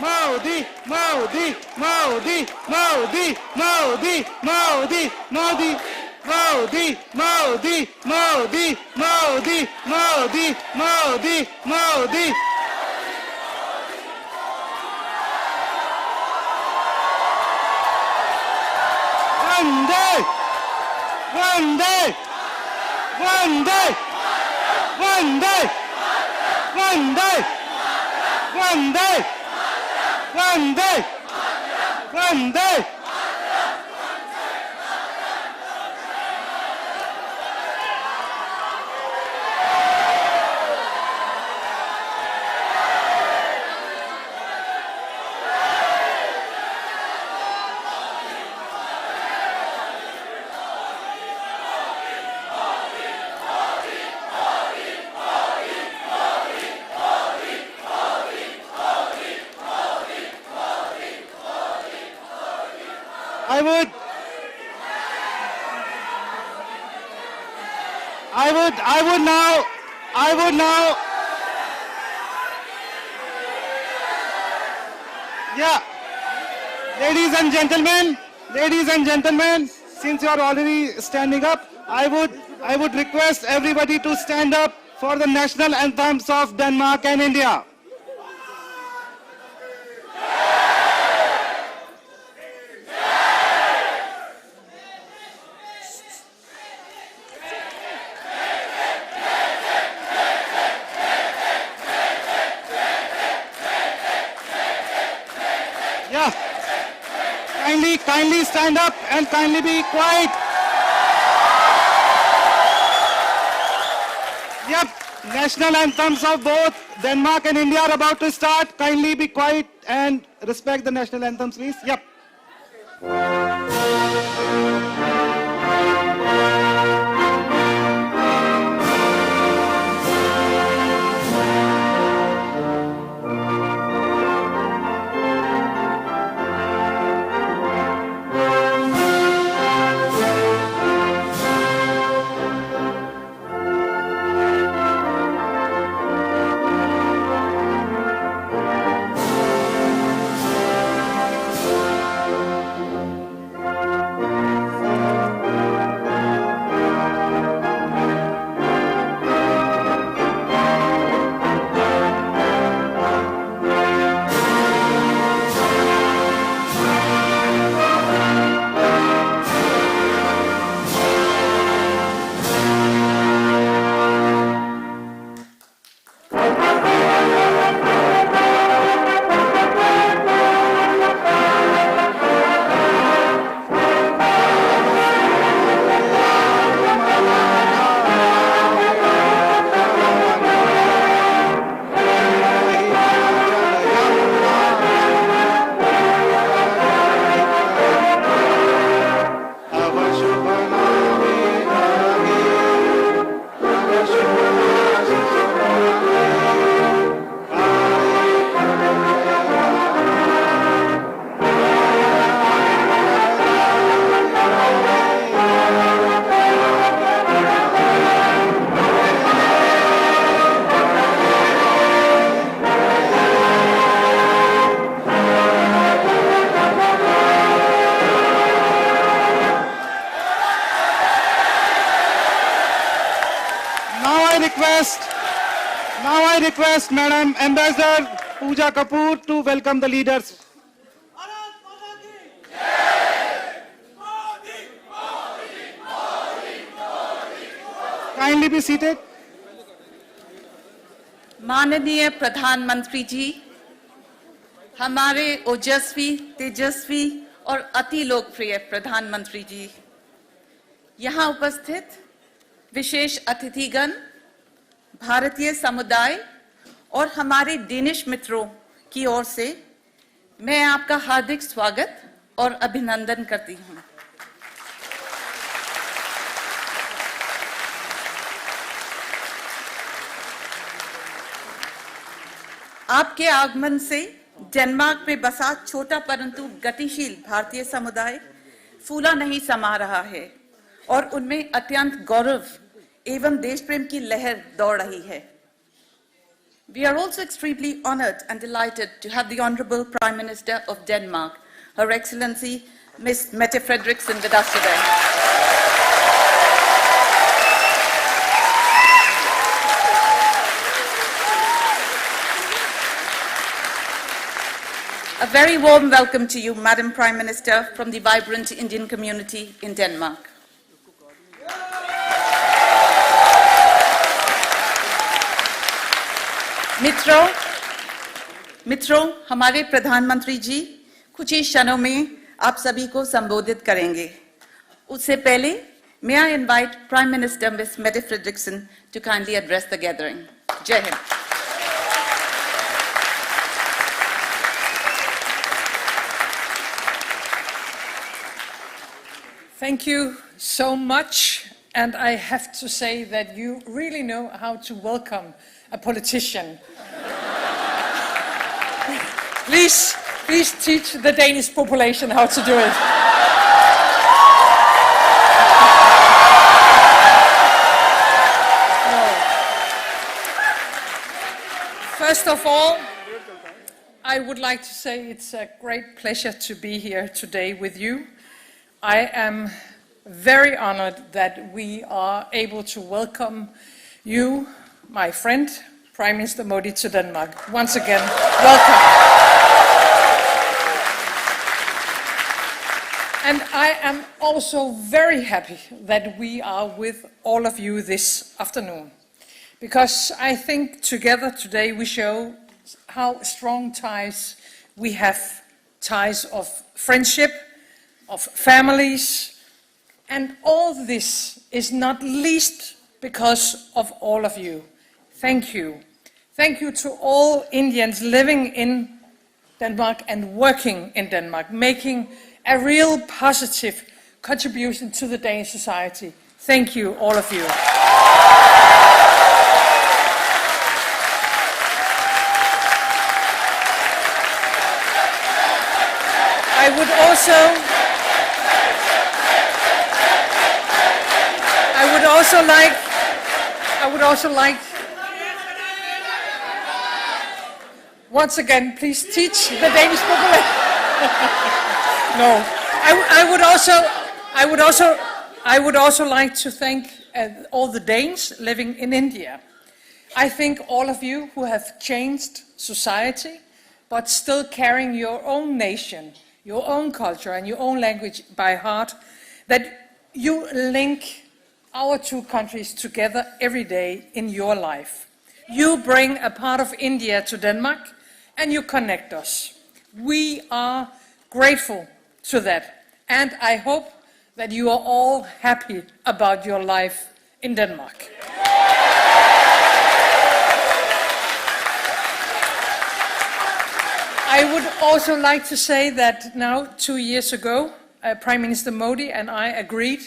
Modi, Modi, Modi, Modi, Modi, Modi, Modi, Modi, Modi, Modi, Modi, Modi, Modi, Modi. Vande, Vande, Vande, Vande, Vande, Vande, Vande, Vande. I would now, yeah, ladies and gentlemen, since you are already standing up, I would request everybody to stand up for the national anthems of Denmark and India. Yeah, kindly stand up and kindly be quiet. Yep, national anthems of both Denmark and India are about to start. Kindly be quiet and respect the national anthems, please. Yep. Now I request Madam Ambassador Pooja Kapoor to welcome the leaders. Kindly be seated. माननीय प्रधानमंत्री जी, हमारे ओजस्वी, तेजस्वी और अति लोकप्रिय प्रधानमंत्री जी, यहाँ उपस्थित विशेष अतिथिगण, भारतीय समुदाय और हमारे डेनिश मित्रों की ओर से मैं आपका हार्दिक स्वागत और अभिनंदन करती हूँ। आपके आगमन से डेनमार्क में बसा छोटा परंतु गतिशील भारतीय समुदाय फूला नहीं समा रहा है और उनमें अत्यंत गौरव एवं देश प्रेम की लहर दौड़ रही है। We are also extremely honored and delighted to have the Honorable Prime Minister of Denmark, Her Excellency Ms. Mette Frederiksen, with us today. A very warm welcome to you, Madam Prime Minister, from the vibrant Indian community in Denmark. मित्रों, हमारे प्रधानमंत्री जी कुछ ही क्षणों में आप सभी को संबोधित करेंगे। उससे पहले, may I invite Prime Minister Ms. Mette Frederiksen to kindly address the gathering. Jai Hind. Thank you so much, and I have to say that you really know how to welcome a politician. Please teach the Danish population how to do it. No. First of all, I would like to say it's a great pleasure to be here today with you. I am very honored that we are able to welcome you, my friend, Prime Minister Modi, to Denmark. Once again, welcome. And I am also very happy that we are with all of you this afternoon, because I think together today we show how strong ties we have, ties of friendship, of families, and all this is not least because of all of you. Thank you. Thank you to all Indians living in Denmark and working in Denmark, making a real positive contribution to the Danish society. Thank you, all of you. I would also like, once again, please teach the Danish population. No, I would also like to thank all the Danes living in India. I think all of you who have changed society, but still carrying your own nation, your own culture and your own language by heart, that you link our two countries together every day in your life. You bring a part of India to Denmark and you connect us. We are grateful to that, and I hope that you are all happy about your life in Denmark. I would also like to say that now, 2 years ago, Prime Minister Modi and I agreed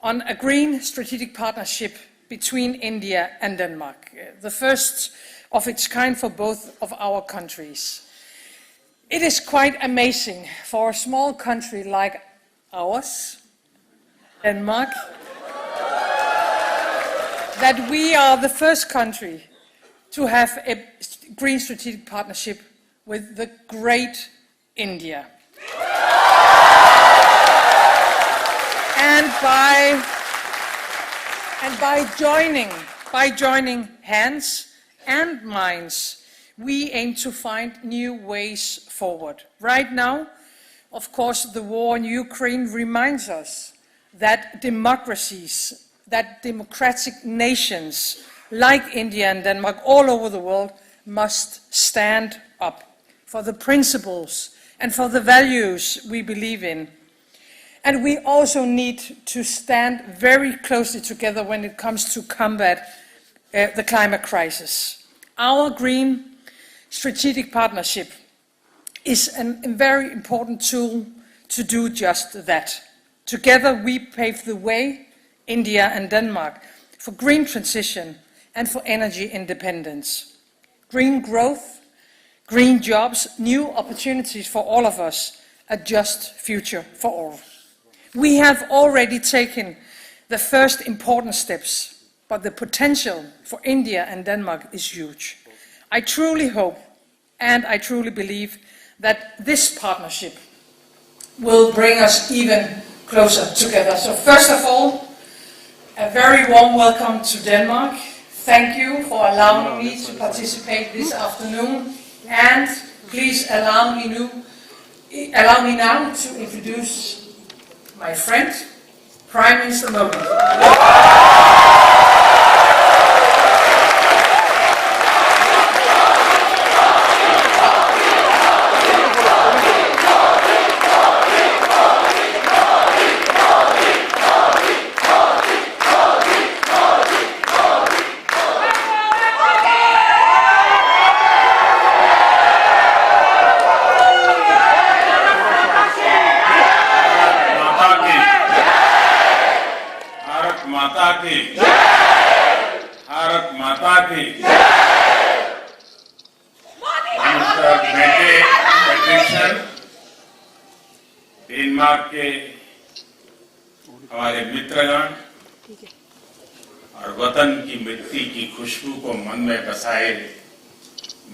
on a green strategic partnership between India and Denmark, the first of its kind for both of our countries. It is quite amazing for a small country like ours, Denmark, that we are the first country to have a green strategic partnership with the great India. And by joining hands and minds, we aim to find new ways forward. Right now, of course, the war in Ukraine reminds us that democracies, that democratic nations like India and Denmark all over the world must stand up for the principles and for the values we believe in. And we also need to stand very closely together when it comes to combat the climate crisis. Our green strategic partnership is a very important tool to do just that. Together we pave the way, India and Denmark, for green transition and for energy independence. Green growth, green jobs, new opportunities for all of us, a just future for all. We have already taken the first important steps, but the potential for India and Denmark is huge. I truly hope and I truly believe that this partnership will bring us even closer together. So first of all, a very warm welcome to Denmark. Thank you for allowing me to participate this afternoon, and please allow me now to introduce my friend, Prime Minister Modi. Bharat माता की mister मेटे Frederiksen, Denmark के हमारे मित्रगण और वतन की मिट्टी की खुशबू को मन में बसाए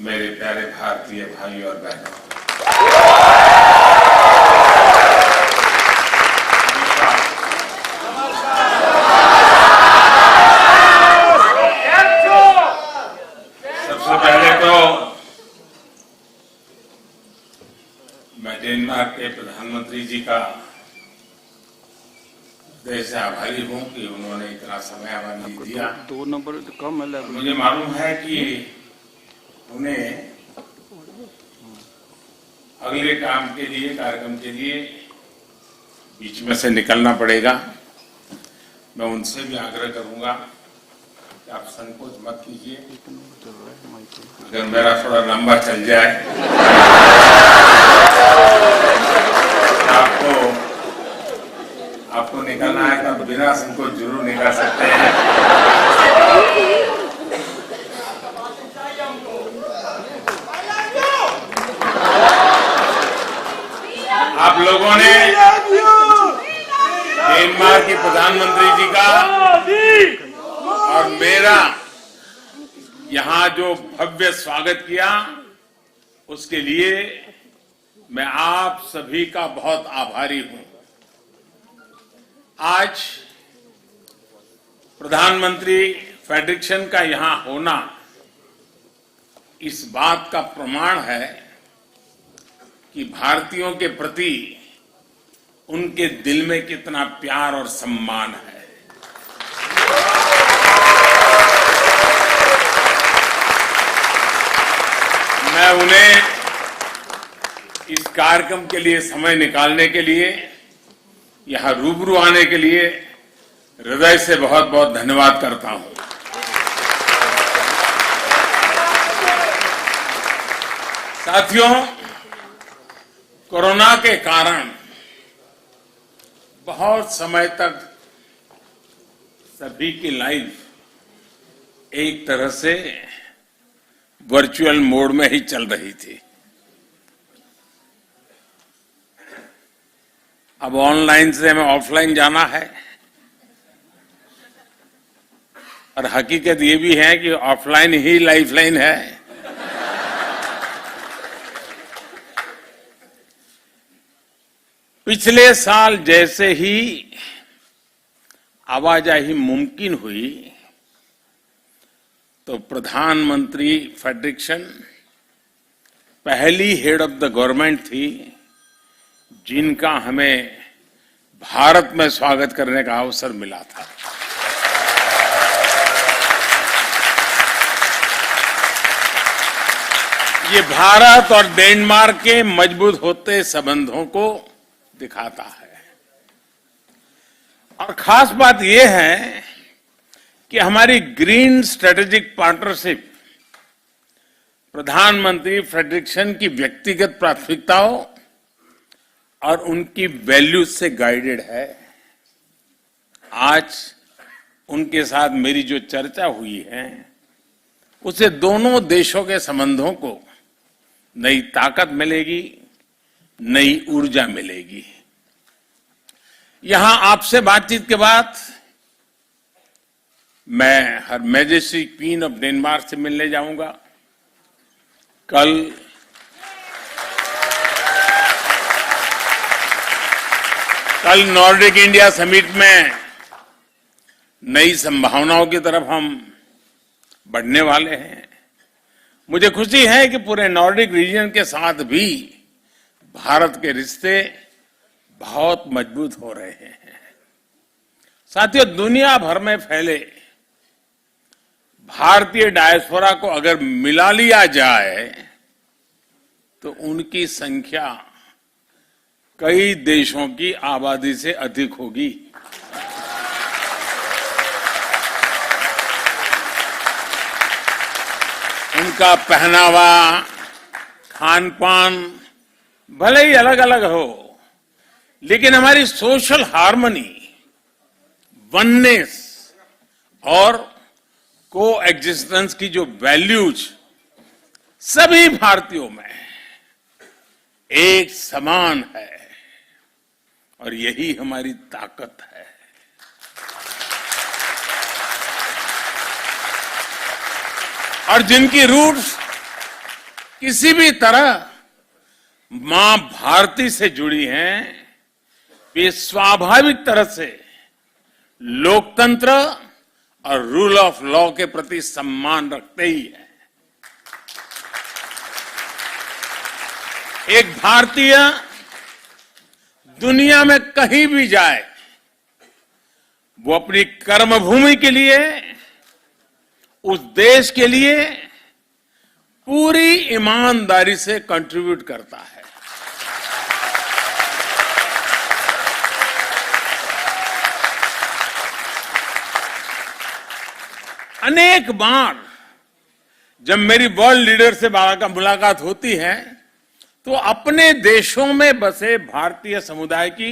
मेरे प्यारे भारतीय भाई और बहनों, मैं डेनमार्क के प्रधानमंत्री जी का हृदय से आभारी हूं कि उन्होंने इतना समय हमें दिया। 2 नंबर कम है। मुझे मालूम है कि उन्हें अगले काम के लिए, कार्यक्रम के लिए बीच में से निकलना पड़ेगा। मैं उनसे भी आग्रह करूंगा कि आप संकोच मत कीजिए। अगर मेरा थोड़ा लंबा चल जाए आपको निकलना है तो बिना संकोच जरूर निकल सकते हैं। आप लोगों ने डेनमार्क के प्रधानमंत्री जी का और मेरा यहाँ जो भव्य स्वागत किया, उसके लिए मैं आप सभी का बहुत आभारी हूं। आज प्रधानमंत्री फ्रेडरिक्सन का यहां होना इस बात का प्रमाण है कि भारतीयों के प्रति उनके दिल में कितना प्यार और सम्मान है। मैं उन्हें इस कार्यक्रम के लिए समय निकालने के लिए, यहां रूबरू आने के लिए हृदय से बहुत बहुत धन्यवाद करता हूं। साथियों, कोरोना के कारण बहुत समय तक सभी की लाइफ एक तरह से वर्चुअल मोड में ही चल रही थी। अब ऑनलाइन से हमें ऑफलाइन जाना है, और हकीकत ये भी है कि ऑफलाइन ही लाइफलाइन है। पिछले साल जैसे ही आवाजाही मुमकिन हुई तो प्रधानमंत्री फ्रेडरिक्सन पहली हेड ऑफ द गवर्नमेंट थी जिनका हमें भारत में स्वागत करने का अवसर मिला था। ये भारत और डेनमार्क के मजबूत होते संबंधों को दिखाता है। और खास बात यह है कि हमारी ग्रीन स्ट्रेटेजिक पार्टनरशिप प्रधानमंत्री फ्रेडरिक्सन की व्यक्तिगत प्राथमिकताओं और उनकी वैल्यूज से गाइडेड है। आज उनके साथ मेरी जो चर्चा हुई है, उससे दोनों देशों के संबंधों को नई ताकत मिलेगी, नई ऊर्जा मिलेगी। यहां आपसे बातचीत के बाद मैं हर मैजेस्टी क्वीन ऑफ डेनमार्क से मिलने जाऊंगा। कल नॉर्डिक इंडिया समिट में नई संभावनाओं की तरफ हम बढ़ने वाले हैं। मुझे खुशी है कि पूरे नॉर्डिक रीजन के साथ भी भारत के रिश्ते बहुत मजबूत हो रहे हैं। साथियों, दुनिया भर में फैले भारतीय डायस्पोरा को अगर मिला लिया जाए तो उनकी संख्या कई देशों की आबादी से अधिक होगी। उनका पहनावा, खान पान भले ही अलग अलग हो, लेकिन हमारी सोशल हार्मनी, वननेस और को एग्जिस्टेंस की जो वैल्यूज सभी भारतीयों में एक समान है और यही हमारी ताकत है। और जिनकी रूट्स किसी भी तरह मां भारती से जुड़ी हैं, वे स्वाभाविक तरह से लोकतंत्र और रूल ऑफ लॉ के प्रति सम्मान रखते ही हैं। एक भारतीय दुनिया में कहीं भी जाए, वो अपनी कर्मभूमि के लिए, उस देश के लिए पूरी ईमानदारी से कंट्रीब्यूट करता है। अनेक बार जब मेरी वर्ल्ड लीडर से मुलाकात होती है तो अपने देशों में बसे भारतीय समुदाय की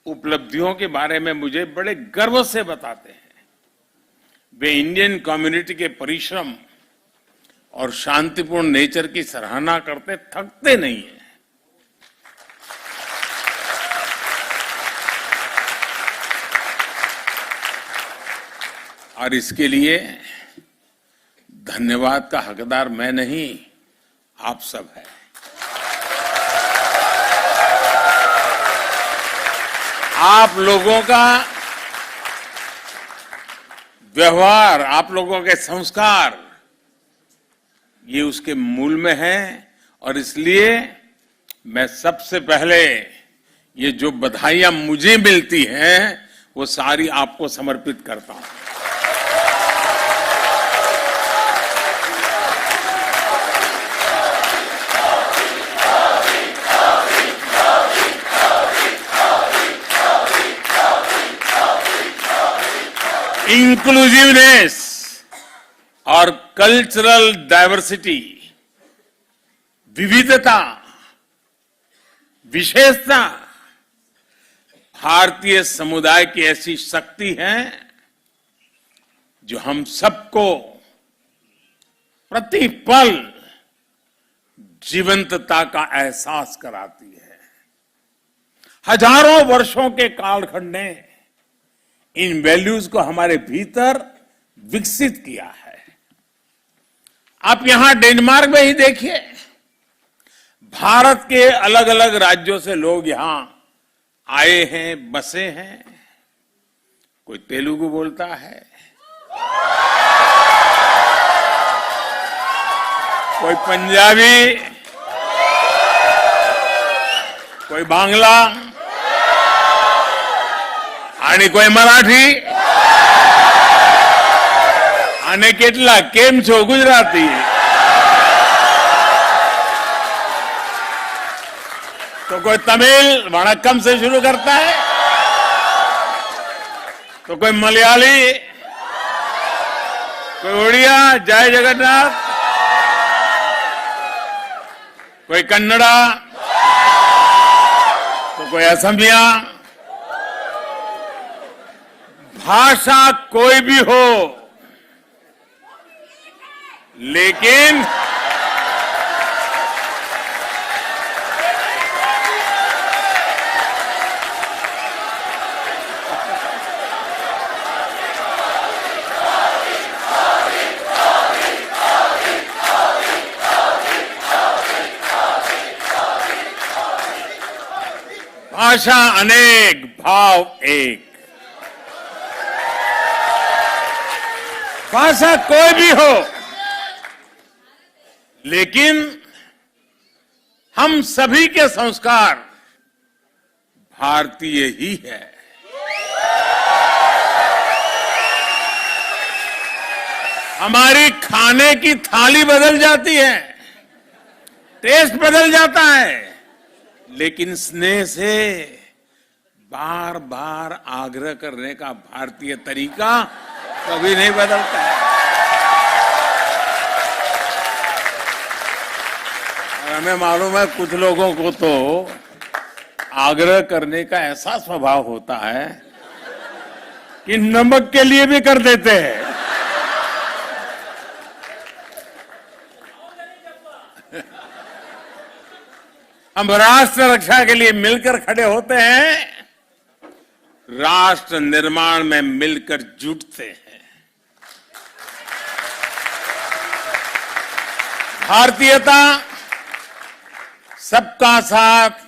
उपलब्धियों के बारे में मुझे बड़े गर्व से बताते हैं। वे इंडियन कम्युनिटी के परिश्रम और शांतिपूर्ण नेचर की सराहना करते थकते नहीं हैं। और इसके लिए धन्यवाद का हकदार मैं नहीं, आप सब हैं। आप लोगों का व्यवहार, आप लोगों के संस्कार, ये उसके मूल में है और इसलिए मैं सबसे पहले ये जो बधाइयां मुझे मिलती हैं वो सारी आपको समर्पित करता हूं। इंक्लूसिवनेस और कल्चरल डाइवर्सिटी, विविधता, विशेषता भारतीय समुदाय की ऐसी शक्ति है जो हम सबको प्रतिपल जीवंतता का एहसास कराती है। हजारों वर्षों के कालखंड ने इन वैल्यूज को हमारे भीतर विकसित किया है। आप यहां डेनमार्क में ही देखिए, भारत के अलग अलग राज्यों से लोग यहां आए हैं, बसे हैं। कोई तेलुगु बोलता है, कोई पंजाबी, कोई बांग्ला आणि कोई मराठी आणि કેટલા કેમ છો गुजराती। तो कोई तमिल वणक्कम से शुरू करता है, तो कोई मलयाली, कोई उड़िया जय जगन्नाथ, कोई कन्नड़ा, तो कोई असमिया। भाषा कोई भी हो, लेकिन भाषा अनेक, भाव एक। भाषा कोई भी हो, लेकिन हम सभी के संस्कार भारतीय ही है। हमारी खाने की थाली बदल जाती है, टेस्ट बदल जाता है, लेकिन स्नेह से बार बार आग्रह करने का भारतीय तरीका कभी नहीं बदलता है। और हमें मालूम है कुछ लोगों को तो आग्रह करने का ऐसा स्वभाव होता है कि नमक के लिए भी कर देते हैं। हम राष्ट्र रक्षा के लिए मिलकर खड़े होते हैं, राष्ट्र निर्माण में मिलकर जुटते हैं। भारतीयता सबका साथ,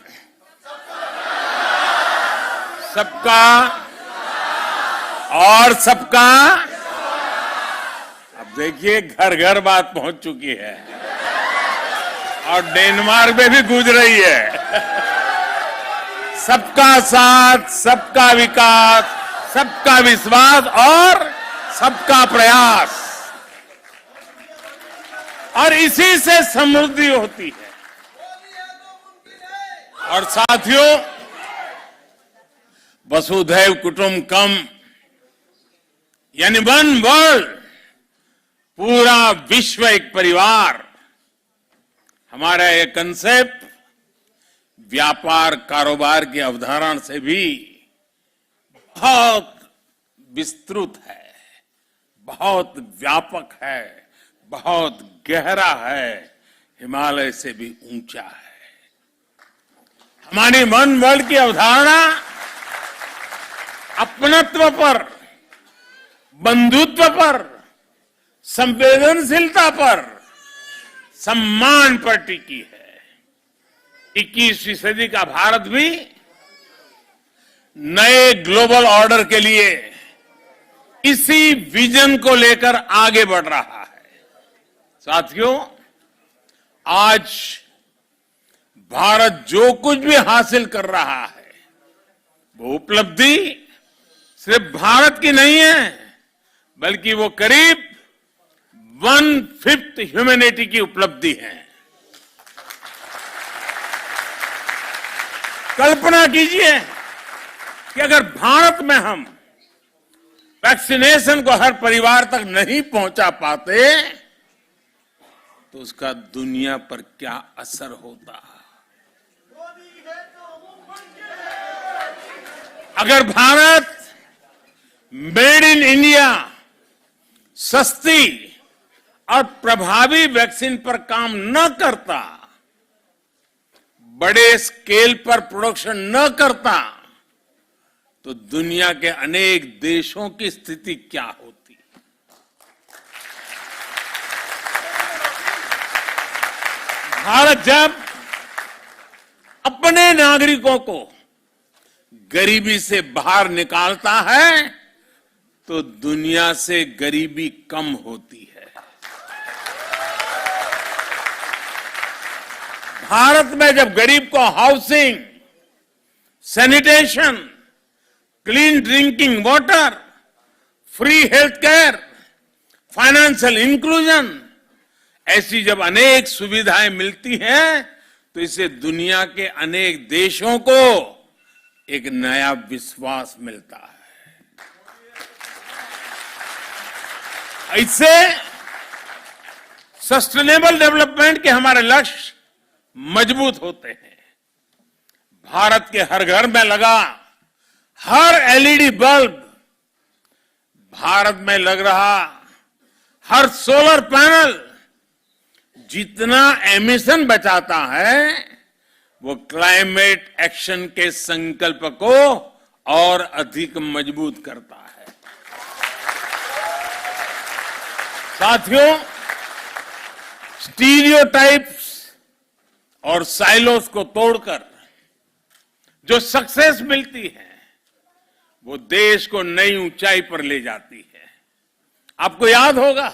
सबका और सबका। अब देखिए घर घर बात पहुंच चुकी है और डेनमार्क में भी गूंज रही है। सबका साथ, सबका विकास, सबका विश्वास और सबका प्रयास, और इसी से समृद्धि होती है। और साथियों, वसुधैव कुटुंबकम यानी वन वर्ल्ड, पूरा विश्व एक परिवार, हमारा ये कंसेप्ट व्यापार कारोबार की अवधारणा से भी बहुत विस्तृत है, बहुत व्यापक है, बहुत गहरा है, हिमालय से भी ऊंचा है। हमारी वन वर्ल्ड की अवधारणा अपनत्व पर, बंधुत्व पर, संवेदनशीलता पर, सम्मान पर टिकी है। 21वीं सदी का भारत भी नए ग्लोबल ऑर्डर के लिए इसी विजन को लेकर आगे बढ़ रहा है। साथियों, आज भारत जो कुछ भी हासिल कर रहा है, वो उपलब्धि सिर्फ भारत की नहीं है, बल्कि वो करीब 1/5 ह्यूमैनिटी की उपलब्धि है। कल्पना कीजिए कि अगर भारत में हम वैक्सीनेशन को हर परिवार तक नहीं पहुंचा पाते तो उसका दुनिया पर क्या असर होता। अगर भारत मेड इन इंडिया सस्ती और प्रभावी वैक्सीन पर काम न करता, बड़े स्केल पर प्रोडक्शन न करता, तो दुनिया के अनेक देशों की स्थिति क्या होती। भारत जब अपने नागरिकों को गरीबी से बाहर निकालता है तो दुनिया से गरीबी कम होती है। भारत में जब गरीब को housing, sanitation, clean drinking water, free health care, financial inclusion, ऐसी जब अनेक सुविधाएं मिलती हैं तो इससे दुनिया के अनेक देशों को एक नया विश्वास मिलता है। इससे सस्टेनेबल डेवलपमेंट के हमारे लक्ष्य मजबूत होते हैं। भारत के हर घर में लगा हर एलईडी बल्ब, भारत में लग रहा हर सोलर पैनल जितना एमिशन बचाता है वो क्लाइमेट एक्शन के संकल्प को और अधिक मजबूत करता है। साथियों, स्टीरियोटाइप्स और साइलोस को तोड़कर जो सक्सेस मिलती है वो देश को नई ऊंचाई पर ले जाती है। आपको याद होगा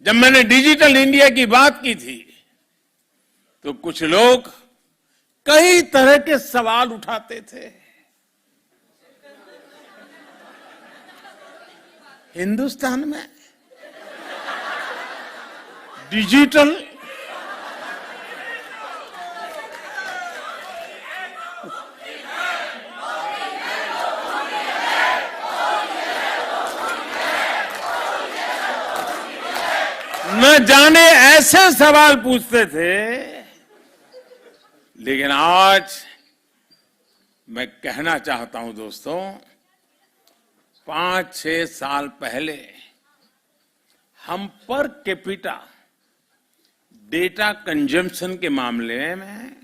जब मैंने डिजिटल इंडिया की बात की थी तो कुछ लोग कई तरह के सवाल उठाते थे। हिंदुस्तान में डिजिटल न जाने ऐसे सवाल पूछते थे, लेकिन आज मैं कहना चाहता हूं दोस्तों, 5-6 साल पहले हम पर कैपिटा डेटा कंजम्पशन के मामले में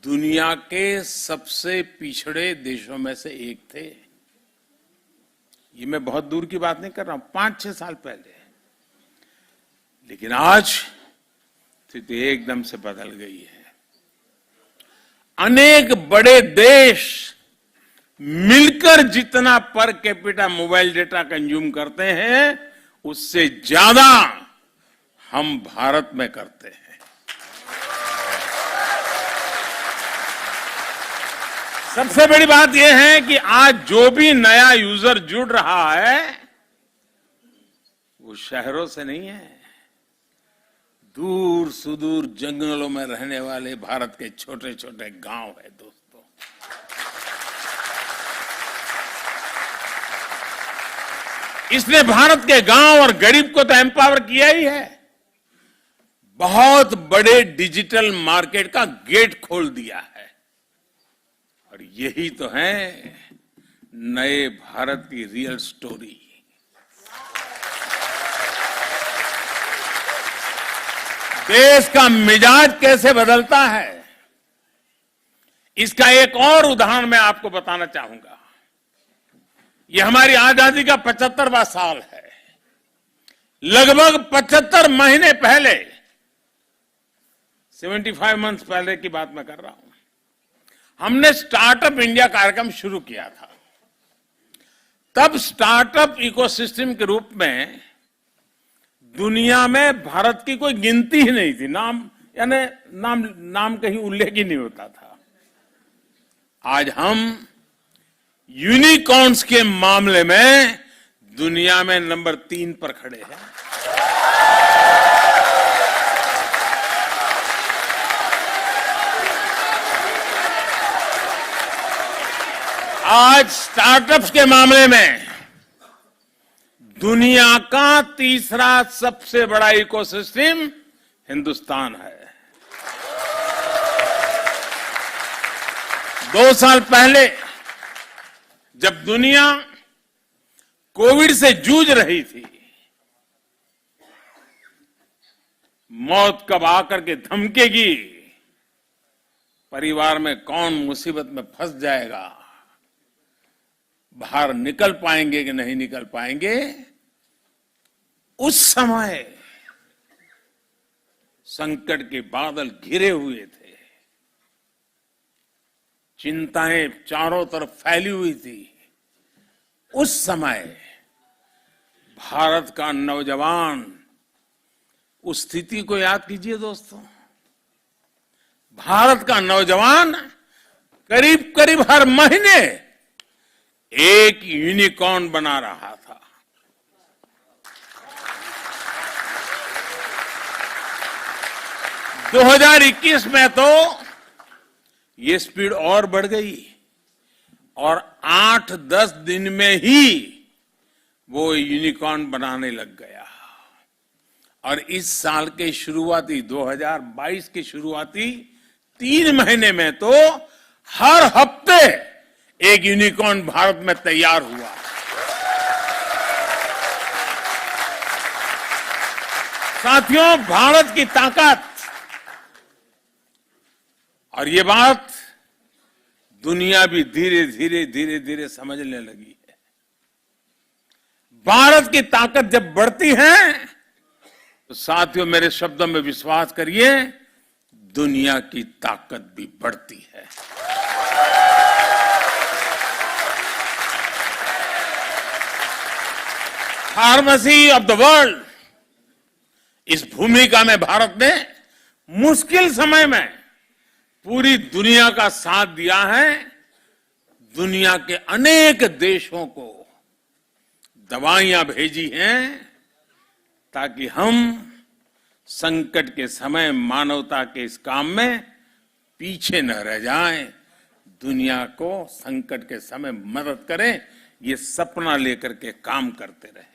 दुनिया के सबसे पिछड़े देशों में से एक थे। ये मैं बहुत दूर की बात नहीं कर रहा हूं, 5-6 साल पहले। लेकिन आज स्थिति एकदम से बदल गई है। अनेक बड़े देश मिलकर जितना per capita mobile data consume करते हैं उससे ज्यादा हम भारत में करते हैं। सबसे बड़ी बात यह है कि आज जो भी नया यूजर जुड़ रहा है वो शहरों से नहीं है, दूर सुदूर जंगलों में रहने वाले भारत के छोटे छोटे गांव है दोस्तों। इसने भारत के गांव और गरीब को तो एम्पावर किया ही है, बहुत बड़े डिजिटल मार्केट का गेट खोल दिया है। और यही तो है नए भारत की रियल स्टोरी। देश का मिजाज कैसे बदलता है इसका एक और उदाहरण मैं आपको बताना चाहूंगा। यह हमारी आजादी का 75वां साल है। लगभग 75 महीने पहले, 75 मंथ्स पहले की बात मैं कर रहा हूं, हमने स्टार्टअप इंडिया कार्यक्रम शुरू किया था। तब स्टार्टअप इकोसिस्टम के रूप में दुनिया में भारत की कोई गिनती ही नहीं थी, नाम कहीं उल्लेख ही नहीं होता था। आज हम यूनिकॉर्न्स के मामले में दुनिया में नंबर 3 पर खड़े हैं। आज स्टार्टअप्स के मामले में दुनिया का तीसरा सबसे बड़ा इकोसिस्टम हिंदुस्तान है। 2 साल पहले जब दुनिया कोविड से जूझ रही थी, मौत कब आकर के धमकेगी, परिवार में कौन मुसीबत में फंस जाएगा, बाहर निकल पाएंगे कि नहीं निकल पाएंगे, उस समय संकट के बादल घिरे हुए थे, चिंताएं चारों तरफ फैली हुई थी। उस समय भारत का नौजवान, उस स्थिति को याद कीजिए दोस्तों, भारत का नौजवान करीब करीब हर महीने एक यूनिकॉर्न बना रहा था। दो 2021 में तो ये स्पीड और बढ़ गई और 8-10 दिन में ही वो यूनिकॉर्न बनाने लग गया। और इस साल के शुरुआती 2022 के शुरुआती 3 महीने में तो हर हफ्ते एक यूनिकॉर्न भारत में तैयार हुआ। साथियों, भारत की ताकत, और ये बात दुनिया भी धीरे धीरे समझने लगी है। भारत की ताकत जब बढ़ती है तो साथियों मेरे शब्दों में विश्वास करिए, दुनिया की ताकत भी बढ़ती है। फार्मेसी ऑफ द वर्ल्ड, इस भूमिका में भारत ने मुश्किल समय में पूरी दुनिया का साथ दिया है। दुनिया के अनेक देशों को दवाइयां भेजी हैं ताकि हम संकट के समय मानवता के इस काम में पीछे न रह जाएं, दुनिया को संकट के समय मदद करें, ये सपना लेकर के काम करते रहे।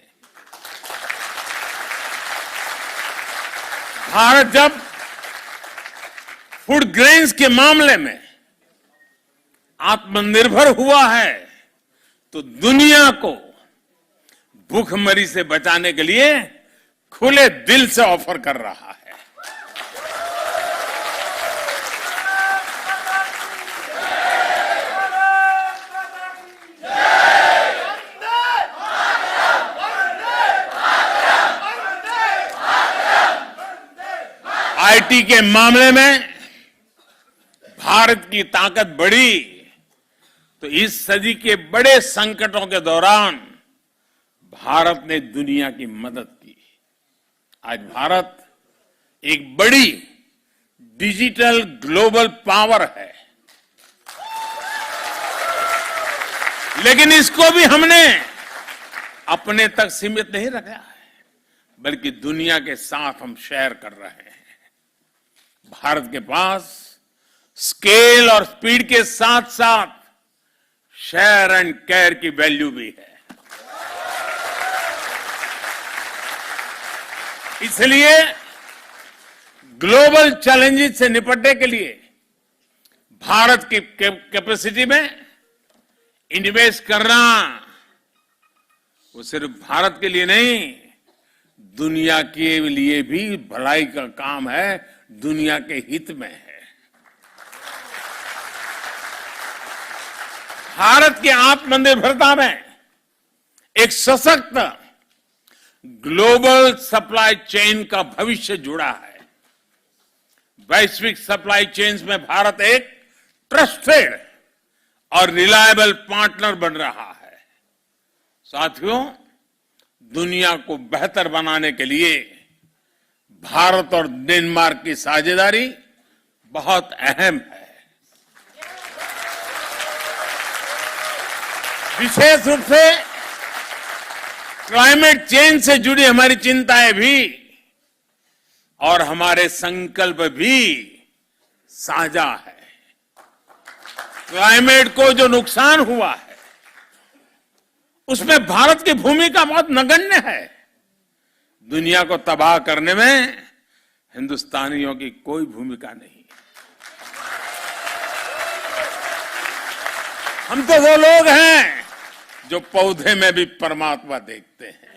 भारत जब फूड ग्रेन्स के मामले में आत्मनिर्भर हुआ है तो दुनिया को भूखमरी से बचाने के लिए खुले दिल से ऑफर कर रहा है। आईटी के मामले में भारत की ताकत बढ़ी तो इस सदी के बड़े संकटों के दौरान भारत ने दुनिया की मदद की। आज भारत एक बड़ी डिजिटल ग्लोबल पावर है, लेकिन इसको भी हमने अपने तक सीमित नहीं रखा है, बल्कि दुनिया के साथ हम शेयर कर रहे हैं। भारत के पास स्केल और स्पीड के साथ साथ शेयर एंड केयर की वैल्यू भी है। इसलिए ग्लोबल चैलेंजेस से निपटने के लिए भारत की कैपेसिटी में इन्वेस्ट करना वो सिर्फ भारत के लिए नहीं, दुनिया के लिए भी भलाई का काम है, दुनिया के हित में है। भारत की आत्मनिर्भरता में एक सशक्त ग्लोबल सप्लाई चेन का भविष्य जुड़ा है। वैश्विक सप्लाई चेन्स में भारत एक ट्रस्टेड और रिलायबल पार्टनर बन रहा है। साथियों, दुनिया को बेहतर बनाने के लिए भारत और डेनमार्क की साझेदारी बहुत अहम है। विशेष रूप से क्लाइमेट चेंज से जुड़ी हमारी चिंताएं भी और हमारे संकल्प भी साझा है। क्लाइमेट को जो नुकसान हुआ है उसमें भारत की भूमिका बहुत नगण्य है। दुनिया को तबाह करने में हिंदुस्तानियों की कोई भूमिका नहीं। हम तो वो लोग हैं जो पौधे में भी परमात्मा देखते हैं।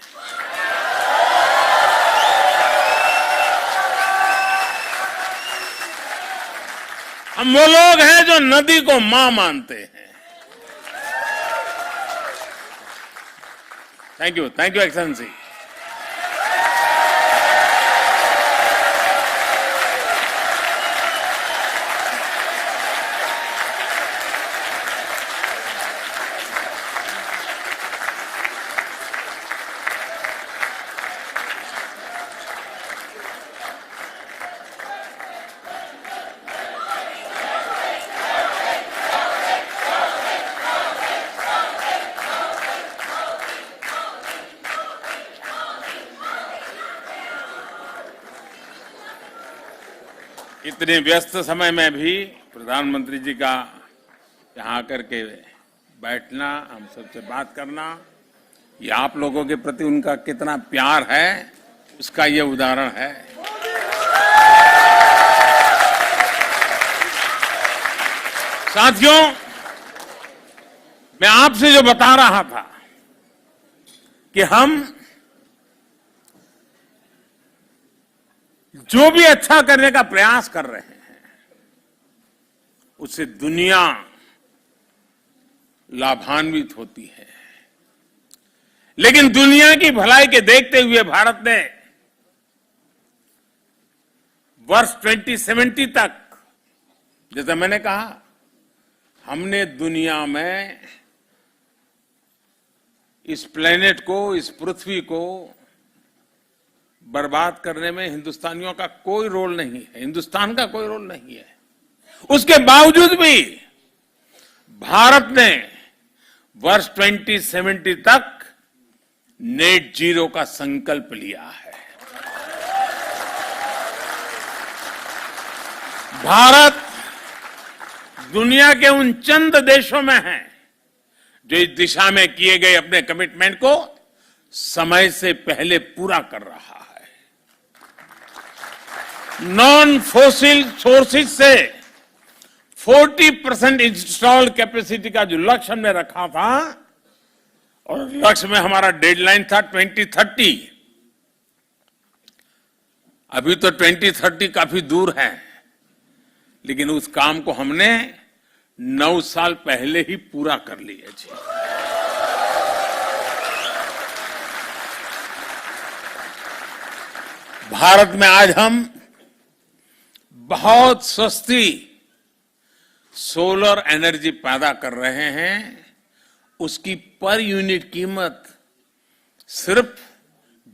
हम वो लोग हैं जो नदी को मां मानते हैं। Thank you excellency. इतने व्यस्त समय में भी प्रधानमंत्री जी का यहाँ आकर के बैठना, हम सबसे बात करना, ये आप लोगों के प्रति उनका कितना प्यार है उसका ये उदाहरण है। साथियों, मैं आपसे जो बता रहा था कि हम जो भी अच्छा करने का प्रयास कर रहे हैं उससे दुनिया लाभान्वित होती है, लेकिन दुनिया की भलाई के देखते हुए भारत ने वर्ष 2070 तक, जैसा मैंने कहा, हमने दुनिया में इस प्लेनेट को, इस पृथ्वी को बर्बाद करने में हिंदुस्तानियों का कोई रोल नहीं है, हिंदुस्तान का कोई रोल नहीं है। उसके बावजूद भी भारत ने वर्ष 2070 तक नेट जीरो का संकल्प लिया है। भारत दुनिया के उन चंद देशों में है जो इस दिशा में किए गए अपने कमिटमेंट को समय से पहले पूरा कर रहा है। नॉन फोसिल सोर्सेज से 40% इंस्टॉल्ड कैपेसिटी का जो लक्ष्य हमने रखा था, और लक्ष्य में हमारा डेडलाइन था 2030। अभी तो 2030 काफी दूर है, लेकिन उस काम को हमने 9 साल पहले ही पूरा कर लिया जी। भारत में आज हम बहुत सस्ती सोलर एनर्जी पैदा कर रहे हैं। उसकी पर यूनिट कीमत सिर्फ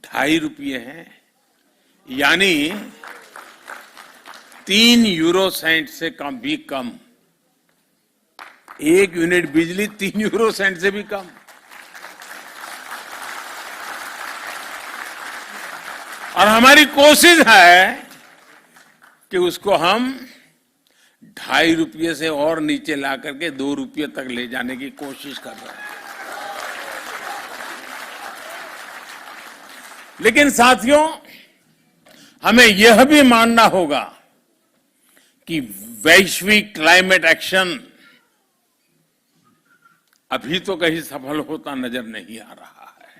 2.5 रुपये है, यानी 3 यूरो सेंट से कम भी कम। 1 यूनिट बिजली 3 यूरो सेंट से भी कम। और हमारी कोशिश है कि उसको हम 2.5 रुपये से और नीचे ला करके 2 रुपये तक ले जाने की कोशिश कर रहे हैं। लेकिन साथियों, हमें यह भी मानना होगा कि वैश्विक क्लाइमेट एक्शन अभी तो कहीं सफल होता नजर नहीं आ रहा है।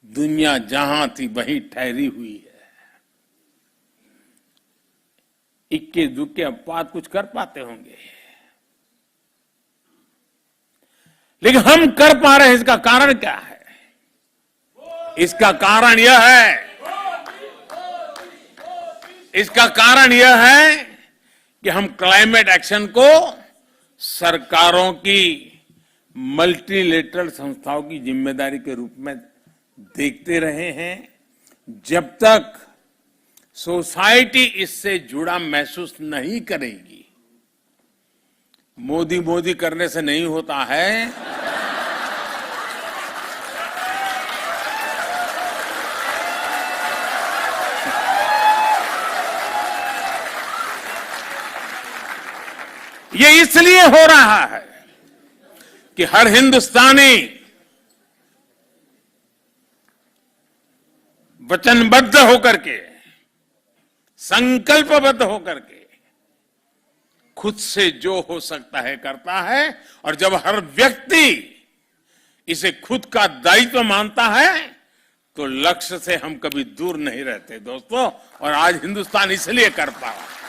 दुनिया जहां थी वहीं ठहरी हुई है। इक्के दुक्के अपवाद कुछ कर पाते होंगे, लेकिन हम कर पा रहे हैं। इसका कारण क्या है? इसका कारण यह है कि हम क्लाइमेट एक्शन को सरकारों की मल्टीलेटरल संस्थाओं की जिम्मेदारी के रूप में देखते रहे हैं। जब तक सोसाइटी इससे जुड़ा महसूस नहीं करेगी, मोदी मोदी करने से नहीं होता है। ये इसलिए हो रहा है कि हर हिंदुस्तानी वचनबद्ध होकर के, संकल्पबद्ध होकर के खुद से जो हो सकता है करता है। और जब हर व्यक्ति इसे खुद का दायित्व मानता है तो लक्ष्य से हम कभी दूर नहीं रहते दोस्तों। और आज हिंदुस्तान इसलिए कर पा रहा है।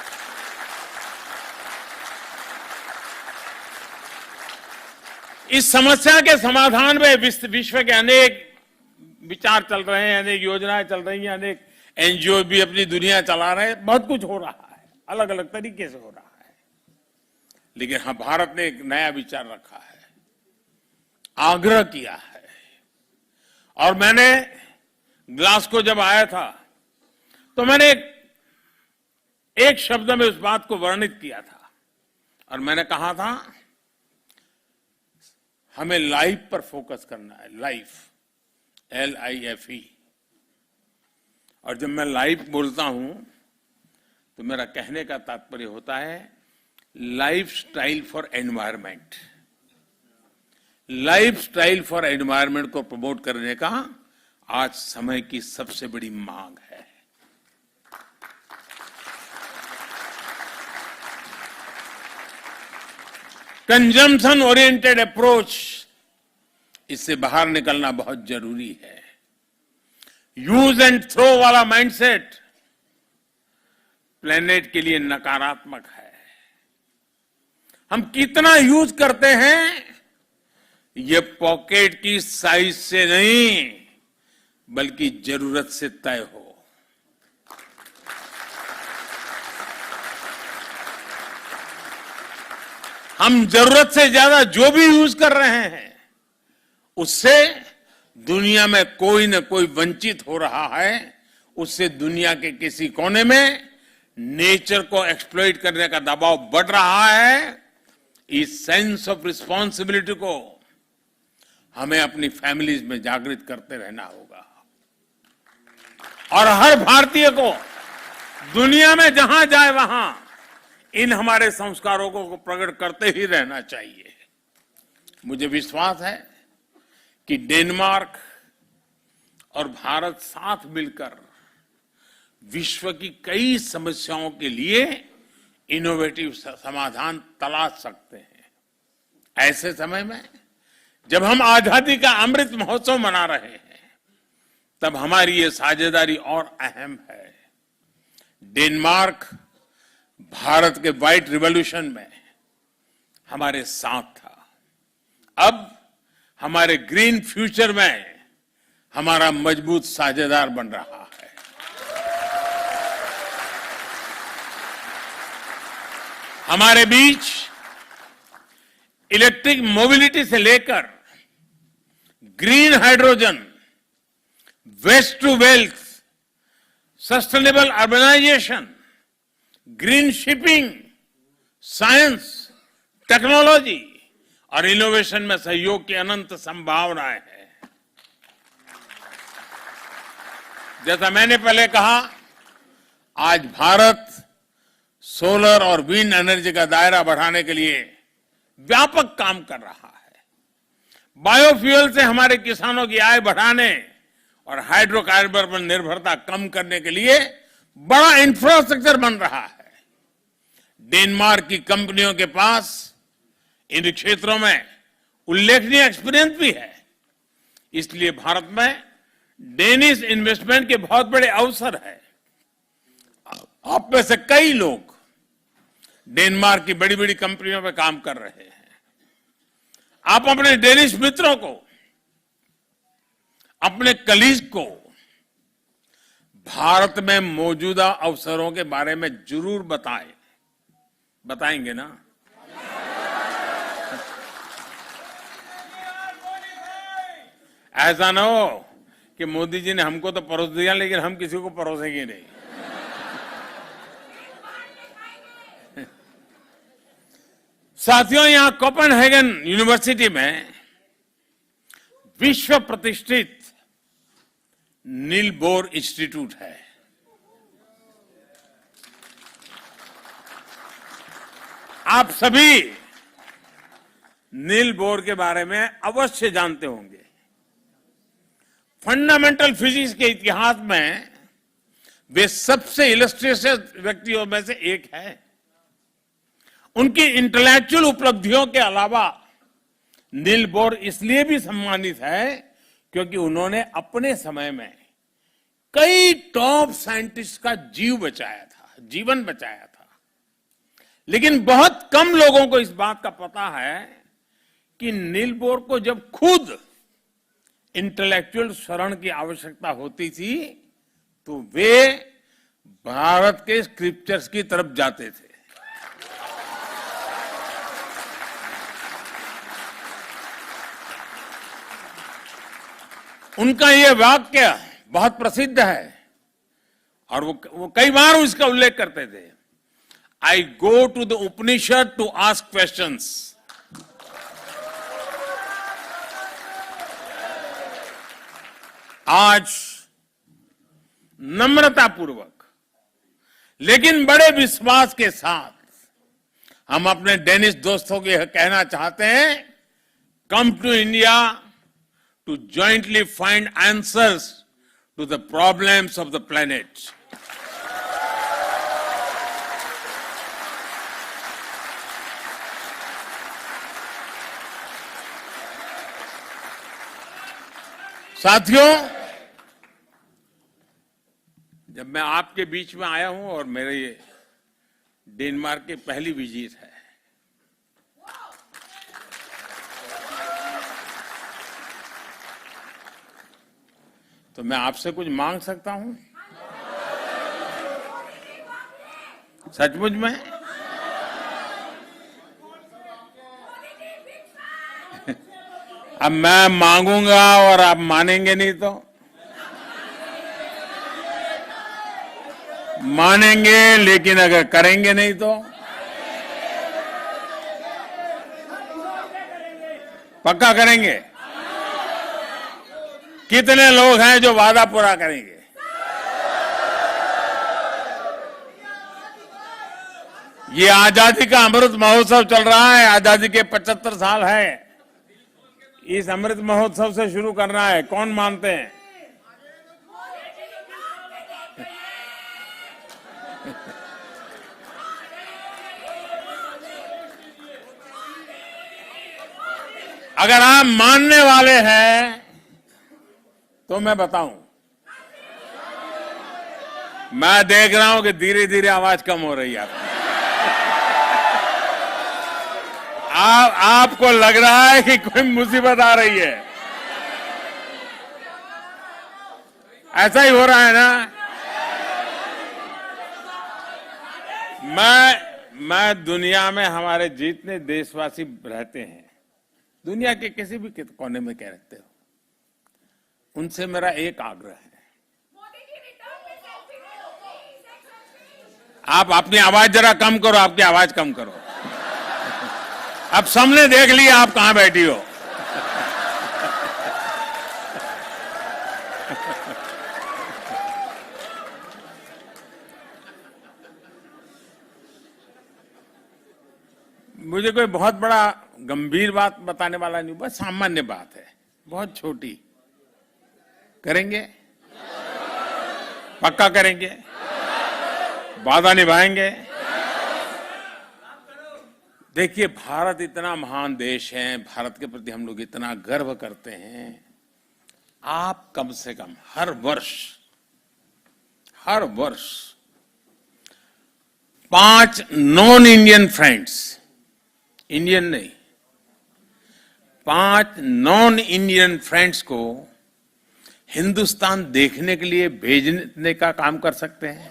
इस समस्या के समाधान में विश्व के अनेक विचार चल रहे हैं, अनेक योजनाएं चल रही हैं, अनेक एनजीओ भी अपनी दुनिया चला रहे हैं। बहुत कुछ हो रहा है, अलग अलग तरीके से हो रहा है। लेकिन हाँ, भारत ने एक नया विचार रखा है, आग्रह किया है। और मैंने ग्लासगो जब आया था तो मैंने एक शब्द में उस बात को वर्णित किया था, और मैंने कहा था हमें लाइफ पर फोकस करना है। Life, LIFE। और जब मैं लाइफ बोलता हूं तो मेरा कहने का तात्पर्य होता है life style for environment. Life style for environment को प्रमोट करने का आज समय की सबसे बड़ी मांग है। कंजम्पशन ओरिएंटेड अप्रोच, इससे बाहर निकलना बहुत जरूरी है। यूज एंड थ्रो वाला माइंडसेट प्लेनेट के लिए नकारात्मक है। हम कितना यूज करते हैं ये पॉकेट की साइज से नहीं बल्कि जरूरत से तय हो। हम जरूरत से ज्यादा जो भी यूज कर रहे हैं उससे दुनिया में कोई न कोई वंचित हो रहा है, उससे दुनिया के किसी कोने में नेचर को एक्सप्लॉइट करने का दबाव बढ़ रहा है। इस सेंस ऑफ रिस्पॉन्सिबिलिटी को हमें अपनी फैमिलीज में जागृत करते रहना होगा और हर भारतीय को दुनिया में जहां जाए वहां इन हमारे संस्कारों को प्रकट करते ही रहना चाहिए। मुझे विश्वास है कि डेनमार्क और भारत साथ मिलकर विश्व की कई समस्याओं के लिए इनोवेटिव समाधान तलाश सकते हैं। ऐसे समय में जब हम आजादी का अमृत महोत्सव मना रहे हैं, तब हमारी ये साझेदारी और अहम है। डेनमार्क भारत के व्हाइट रिवॉल्यूशन में हमारे साथ था, अब हमारे ग्रीन फ्यूचर में हमारा मजबूत साझेदार बन रहा है। हमारे बीच इलेक्ट्रिक मोबिलिटी से लेकर green hydrogen, waste to wealth, sustainable urbanization, green shipping, science, technology और इनोवेशन में सहयोग की अनंत संभावनाएं हैं। जैसा मैंने पहले कहा, आज भारत सोलर और विंड एनर्जी का दायरा बढ़ाने के लिए व्यापक काम कर रहा है। बायोफ्यूल से हमारे किसानों की आय बढ़ाने और हाइड्रोकार्बन पर निर्भरता कम करने के लिए बड़ा इंफ्रास्ट्रक्चर बन रहा है। डेनमार्क की कंपनियों के पास इन क्षेत्रों में उल्लेखनीय एक्सपीरियंस भी है। इसलिए भारत में डेनिश इन्वेस्टमेंट के बहुत बड़े अवसर है। आप में से कई लोग डेनमार्क की बड़ी बड़ी कंपनियों में काम कर रहे हैं। आप अपने डेनिश मित्रों को, अपने कलीग को भारत में मौजूदा अवसरों के बारे में जरूर बताएंगे ना? ऐसा ना हो कि मोदी जी ने हमको तो परोस दिया लेकिन हम किसी को परोसेंगे नहीं। साथियों, यहां कोपेनहेगन यूनिवर्सिटी में विश्व प्रतिष्ठित नील बोर इंस्टीट्यूट है। आप सभी नील बोर के बारे में अवश्य जानते होंगे। फंडामेंटल फिजिक्स के इतिहास में वे सबसे इलस्ट्रियस व्यक्तियों में से एक है। उनकी इंटेलेक्चुअल उपलब्धियों के अलावा नील बोर इसलिए भी सम्मानित है क्योंकि उन्होंने अपने समय में कई टॉप साइंटिस्ट का जीवन बचाया था। लेकिन बहुत कम लोगों को इस बात का पता है कि नील बोर को जब खुद इंटेलेक्चुअल शरण की आवश्यकता होती थी तो वे भारत के स्क्रिप्चर्स की तरफ जाते थे। उनका यह वाक्य बहुत प्रसिद्ध है और वो कई बार उसका उल्लेख करते थे। I go to the Upanishad to ask questions. आज नम्रतापूर्वक लेकिन बड़े विश्वास के साथ हम अपने डेनिश दोस्तों को यह कहना चाहते हैं, come to India to jointly find answers to the problems of the planet. साथियों, जब मैं आपके बीच में आया हूं और मेरे ये डेनमार्क की पहली विजिट है, तो मैं आपसे कुछ मांग सकता हूं? सचमुच में? अब मैं मांगूंगा और आप मानेंगे नहीं तो? मानेंगे लेकिन अगर करेंगे नहीं तो? पक्का करेंगे? कितने लोग हैं जो वादा पूरा करेंगे? ये आजादी का अमृत महोत्सव चल रहा है, आजादी के 75 साल है। इस अमृत महोत्सव से शुरू करना है, कौन मानते हैं? अगर आप मानने वाले हैं तो मैं बताऊं, मैं देख रहा हूं कि धीरे धीरे आवाज कम हो रही है आपको लग रहा है कि कोई मुसीबत आ रही है। ऐसा ही हो रहा है ना? मैं दुनिया में हमारे जितने देशवासी रहते हैं, दुनिया के किसी भी कोने में कह रखते हो, उनसे मेरा एक आग्रह है, आप अपनी आवाज जरा कम करो, आपकी आवाज कम करो। अब सबने देख लिया आप कहां बैठी हो। मुझे कोई बहुत बड़ा गंभीर बात बताने वाला नहीं, बस सामान्य बात है, बहुत छोटी। करेंगे? पक्का करेंगे? वादा निभाएंगे? देखिए, भारत इतना महान देश है, भारत के प्रति हम लोग इतना गर्व करते हैं। आप कम से कम हर वर्ष 5 नॉन इंडियन फ्रेंड्स, इंडियन नहीं, 5 नॉन इंडियन फ्रेंड्स को हिंदुस्तान देखने के लिए भेजने का काम कर सकते हैं,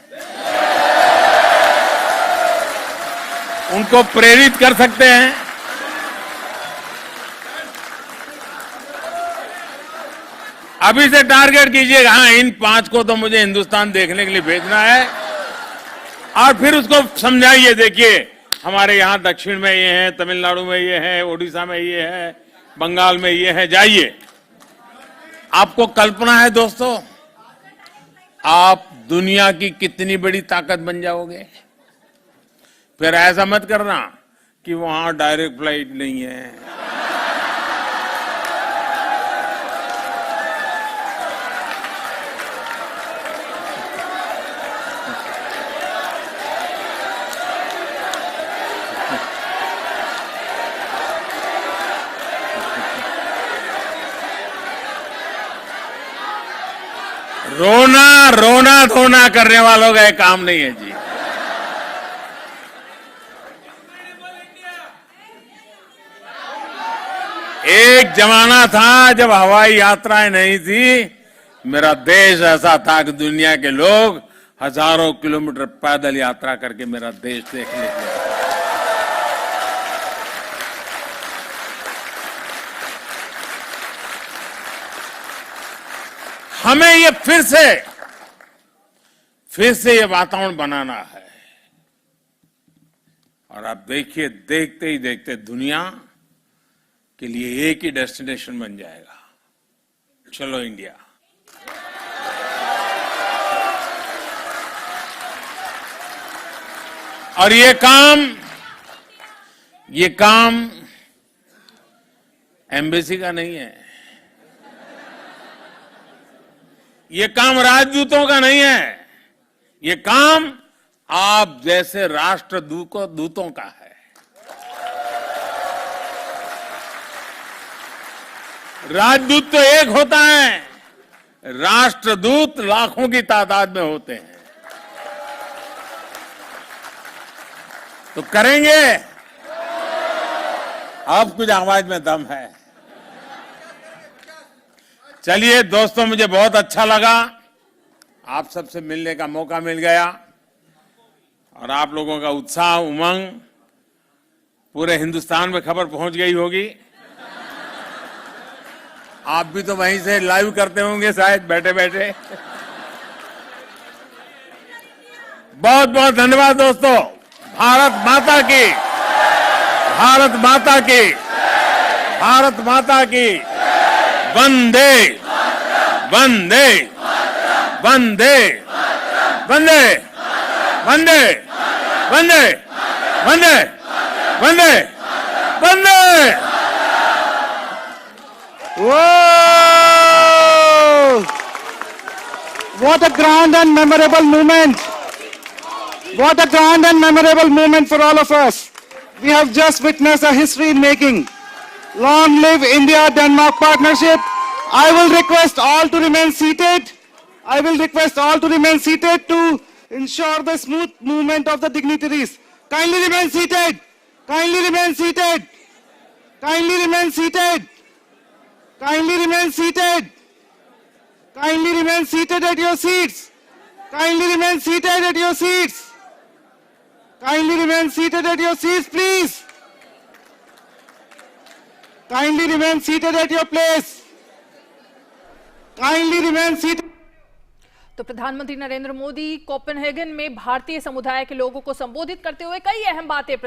उनको प्रेरित कर सकते हैं। अभी से टारगेट कीजिएगा, हाँ इन 5 को तो मुझे हिंदुस्तान देखने के लिए भेजना है, और फिर उसको समझाइए। देखिए, हमारे यहां दक्षिण में ये है, तमिलनाडु में ये है, ओडिशा में ये है, बंगाल में ये है, जाइए। आपको कल्पना है दोस्तों, आप दुनिया की कितनी बड़ी ताकत बन जाओगे। फिर ऐसा मत करना कि वहां डायरेक्ट फ्लाइट नहीं है, रोना धोना करने वालों का एक काम नहीं है जी। एक जमाना था जब हवाई यात्राएं नहीं थी, मेरा देश ऐसा था कि दुनिया के लोग हजारों किलोमीटर पैदल यात्रा करके मेरा देश देखने के लिए। हमें ये फिर से ये वातावरण बनाना है। और आप देखिए, देखते ही देखते दुनिया के लिए एक ही डेस्टिनेशन बन जाएगा, चलो इंडिया। और ये काम एम्बेसी का नहीं है, ये काम राजदूतों का नहीं है, ये काम आप जैसे राष्ट्रदूतों का है। राजदूत तो एक होता है, राष्ट्रदूत लाखों की तादाद में होते हैं। तो करेंगे? अब कुछ आवाज में दम है। चलिए दोस्तों, मुझे बहुत अच्छा लगा, आप सबसे मिलने का मौका मिल गया, और आप लोगों का उत्साह, उमंग पूरे हिंदुस्तान में खबर पहुंच गई होगी। आप भी तो वहीं से लाइव करते होंगे शायद बैठे बैठे। बहुत बहुत धन्यवाद दोस्तों। भारत माता की, भारत माता की, भारत माता की। वंदे वंदे वंदे वंदे वंदे वंदे वंदे वंदे वंदे। Whoa! What a grand and memorable moment. What a grand and memorable moment for all of us. We have just witnessed a history in making. Long live India-Denmark partnership. I will request all to remain seated. I will request all to remain seated to ensure the smooth movement of the dignitaries. Kindly remain seated. Kindly remain seated. Kindly remain seated. Kindly remain seated. Kindly remain seated at your seats. Kindly remain seated at your seats. Kindly remain seated at your seats, please. Kindly remain seated at your place. Kindly remain seated. तो प्रधानमंत्री Narendra Modi Copenhagen में भारतीय समुदाय के लोगों को संबोधित करते हुए कई अहम बातें